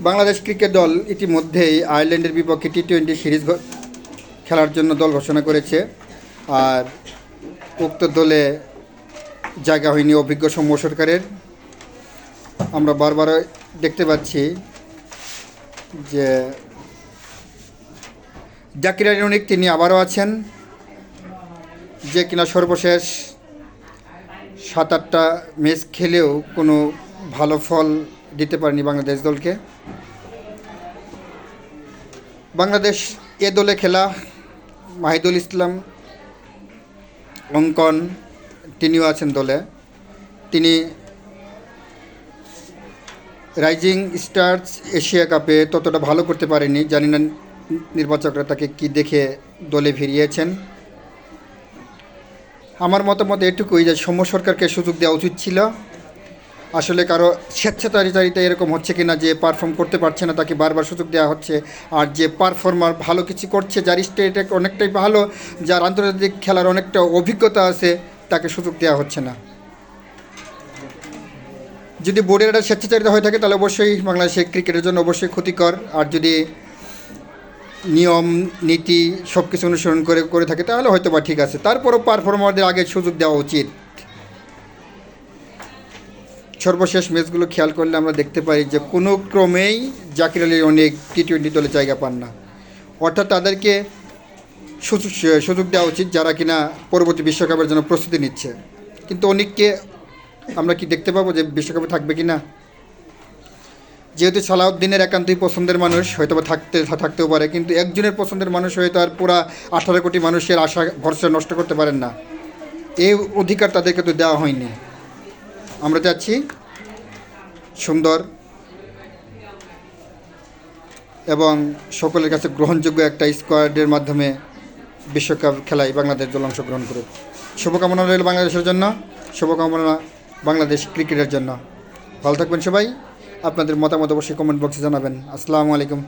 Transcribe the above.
Bangladesh cricket দল ইতিমধ্যেই আয়ারল্যান্ডের বিপক্ষে টি-20 সিরিজ খেলার জন্য দল ঘোষণা করেছে। আর উক্ত দলে জায়গা হয়নি অভিজ্ঞ সৌম্য সরকারের। আমরা বারবার দেখতে পাচ্ছি যে জাকির আলী অনিক তিনি আবারও আছেন, যে কিনা সর্বশেষ 7-8টা ম্যাচ খেলেও কোনো ভালো ফল দিতে পারেনি বাংলাদেশ দলকে। বাংলাদেশ এ দলে খেলা মাহিদুল ইসলাম অঙ্কন, তিনিও আছেন দলে। তিনি রাইজিং স্টার্স এশিয়া কাপে ততটা ভালো করতে পারেনি, জানি না নির্বাচকরা তাকে কি দেখে দলে ফিরিয়েছেন। আমার মতামত এটুকুই যে সৌম্য সরকারকে সুযোগ দেওয়া উচিত ছিল। আসলে কারো স্বেচ্ছাচারিতায় এরকম হচ্ছে কি না, যে পারফর্ম করতে পারছে না তাকে বারবার সুযোগ দেওয়া হচ্ছে, আর যে পারফর্মার ভালো কিছু করছে, যার স্টেট অনেকটাই ভালো, যার আন্তর্জাতিক খেলার অনেকটা অভিজ্ঞতা আছে, তাকে সুযোগ দেওয়া হচ্ছে না। যদি বোর্ডের একটা স্বেচ্ছাচারিতা হয়ে থাকে তাহলে অবশ্যই বাংলাদেশের ক্রিকেটের জন্য অবশ্যই ক্ষতিকর। আর যদি নিয়ম নীতি সব কিছু অনুসরণ করে থাকে তাহলে হয়তো বা ঠিক আছে, তারপরও পারফর্মারদের আগে সুযোগ দেওয়া উচিত। সর্বশেষ ম্যাচগুলো খেয়াল করলে আমরা দেখতে পাই যে কোনো ক্রমেই জাকির আলী অনেক টি-20 দলে জায়গা পান না। অর্থাৎ তাদেরকে সুযোগ দেওয়া উচিত যারা কিনা পরবর্তী বিশ্বকাপের জন্য প্রস্তুতি নিচ্ছে। কিন্তু অনেককে আমরা কি দেখতে পাবো যে বিশ্বকাপে থাকবে কি না? যেহেতু সালাউদ্দিনের একান্তই পছন্দের মানুষ, হয়তো বা থাকতেও পারে, কিন্তু একজনের পছন্দের মানুষ হয়তো আর পুরা 18 কোটি মানুষের আশা ভরসা নষ্ট করতে পারেন না। এই অধিকার তাদেরকে তো দেওয়া হয়নি। আমরা চাচ্ছি সুন্দর এবং সকলের কাছে গ্রহণযোগ্য একটা স্কোয়াডের মাধ্যমে বিশ্বকাপ খেলায় বাংলাদেশ দল অংশগ্রহণ করুক। শুভকামনা রইল বাংলাদেশের জন্য, শুভকামনা বাংলাদেশ ক্রিকেটের জন্য। ভালো থাকবেন সবাই। আপনাদের মতামত অবশ্যই কমেন্ট বক্সে জানাবেন। আসসালামু আলাইকুম।